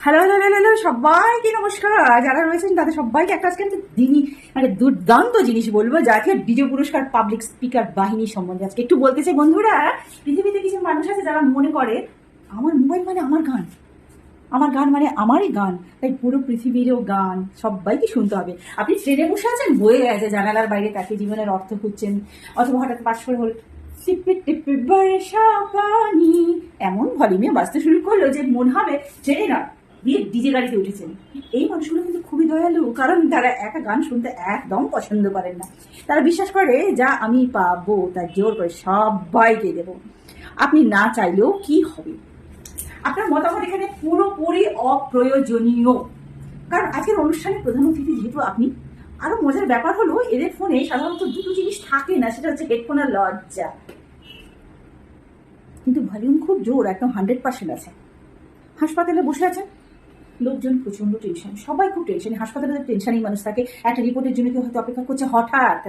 Hello hello hello hello, সবাইকে নমস্কার। যারা রয়েছেন তাদের সবাইকে একটা আজকে দিনই মানে দুর্দান্ত জিনিস বলবো, জাতীয় ডিজে পুরস্কার পাবলিক স্পিকার বাহিনী সম্বন্ধে আজকে একটু বলতে চাই। বন্ধুরা, পৃথিবীতে কিছু মানুষ আছে যারা মনে করে আমার মোবাইল মানে আমার গান, আমার গান মানে আমারই গান, তাই পুরো পৃথিবীরও গান সবাইকে শুনতে হবে। আপনি ট্রেনে বসে আছেন, বয়ে গেছে জানালার বাইরে তাকে জীবনের অর্থ খুঁজছেন, অথবা হঠাৎ পাশ করে হল টিপি টিপি বর্ষা পানি এমন ভলিউমে বাজতে শুরু করলো যে মনে হবে ট্রেনে না দিয়ে ডিজে গাড়িতে উঠেছেন। এই মানুষগুলো কিন্তু খুবই দয়ালু, কারণ তারা একা গান শুনতে একদম পছন্দ করেন না। তারা বিশ্বাস করে যা আমি পাবো তা জোর করে সবাইকে দেবো, আপনি না চাইলেও কি হবে। আপনার মতামত এখানে পুরোপুরি অপ্রয়োজনীয়, কারণ আজকের অনুষ্ঠানের প্রধান অতিথি যেহেতু আপনি। আরো মজার ব্যাপার হলো এদের ফোনে সাধারণত দুটো জিনিস থাকে না, সেটা হচ্ছে হেডফোন আর লজ্জা। কিন্তু ভলিউম খুব জোর, একদম 100% আছে। হাসপাতালে বসে আছেন, লোকজন প্রচন্ড টেনশন, সবাই খুব টেনশন। হাসপাতালে টেনশনই মানুষ থাকে, একটা রিপোর্টের জন্য কেউ হয়তো অপেক্ষা করছে হঠাৎ।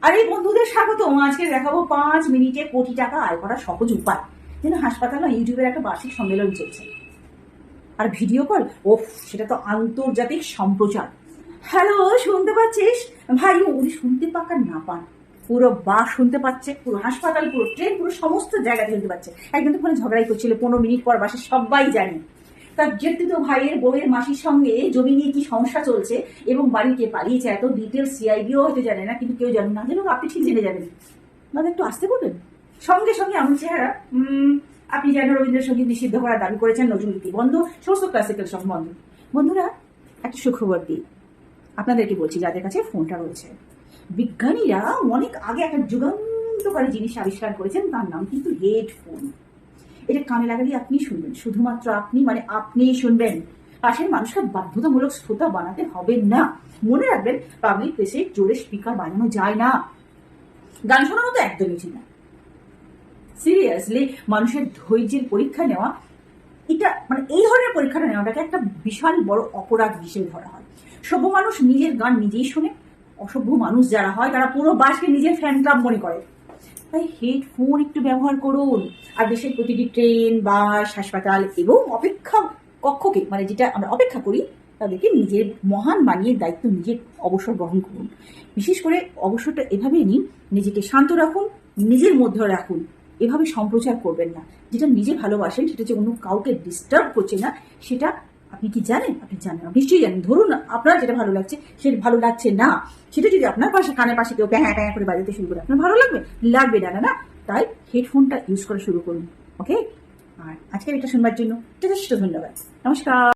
আর এই বন্ধুদের স্বাগত, আজকে দেখাবো 5 মিনিটে কোটি টাকা আয় করার সহজ উপায়। যেন হাসপাতাল না ইউটিউবের একটা বার্ষিক সম্মেলন চলছে। আর ভিডিও কল, ওফ, সেটা তো আন্তর্জাতিক সম্প্রচার। হ্যালো, শুনতে পাচ্ছিস ভাই? উনি শুনতে পাক আর না পান, পুরো বাস শুনতে পাচ্ছে, পুরো হাসপাতাল, পুরো ট্রেন, পুরো সমস্ত জায়গাতে শুনতে পাচ্ছে। একদিন তো ফোনে ঝগড়াই করছিল, 15 মিনিট পর বাসে সবাই জানে তার যেহেতু ভাইয়ের বউয়ের মাসির সঙ্গে জমি নিয়ে কি সমস্যা চলছে এবং বাড়িতে পালিয়েছে। এত ডিটেলস সিআইডিও হয়তো জানে না, কিন্তু কেউ জানে না, যেন আপনি ঠিক জেনে যাবেন। মানে একটু আসতে বলবেন। সঙ্গে সঙ্গে এমন চেহারা, আপনি যেন রবীন্দ্রসঙ্গীত নিষিদ্ধ করার দাবি করেছেন, নজরুলগীতি বন্ধ, সমস্ত ক্লাসিক্যাল সব বন্ধ। বন্ধুরা, একটা সুখবর দিই আপনাদেরকে, বলছি যাদের কাছে ফোনটা রয়েছে। বিজ্ঞানীরা অনেক আগে একটা যুগান্তকারী জিনিস আবিষ্কার করেছেন, তার নাম কিন্তু হেডফোন। এটা কানে লাগালে আপনি শুনবেন, শুধুমাত্র আপনি, মানে আপনিই শুনবেন। পাশের মানুষকে বাধ্যতামূলক শ্রোতা বানাতে হবে না। মনে রাখবেন, পাবলিক প্লেসে জোরে স্পিকার বানানো যায় না। গান শোনানো তো একদমই ঠিক না। সিরিয়াসলি, মানুষের ধৈর্যের পরীক্ষা নেওয়া, এটা মানে এই ধরনের পরীক্ষাটা নেওয়াটাকে একটা বিশাল বড় অপরাধ হিসেবে ধরা হয়। সভ্য মানুষ নিজের গান নিজেই শোনে, অসভ্য মানুষ যারা হয় তারা পুরো বাসকে নিজের ফ্যান ক্লাব মনে করে। তাই হেডফোন একটু ব্যবহার করুন। আর দেশের প্রতিটি ট্রেন, বাস, হাসপাতাল এবং অপেক্ষা কক্ষকে, মানে যেটা আমরা অপেক্ষা করি, তাদেরকে নিজের মহান বানিয়ে দায়িত্ব নিজের অবসর গ্রহণ করুন। বিশেষ করে অবসরটা এভাবেই নিন, নিজেকে শান্ত রাখুন, নিজের মধ্যে রাখুন। এভাবে সম্প্রচার করবেন না। যেটা নিজে ভালোবাসেন, সেটা যে অন্য কাউকে ডিস্টার্ব করছে না, সেটা আপনি কি জানেন? আপনি জানেন, নিশ্চয়ই জানেন। ধরুন আপনার যেটা ভালো লাগছে, সেটা ভালো লাগছে না, সেটা যদি আপনার পাশে কানের পাশে কেউ প্যাঁ প্যাঁ করে বাজাতে শুরু করে, আপনার ভালো লাগবে? লাগবে না, না। তাই হেডফোনটা ইউজ করা শুরু করুন। ওকে? আর আজকের এটা শুনবার জন্য যথেষ্ট ধন্যবাদ। নমস্কার।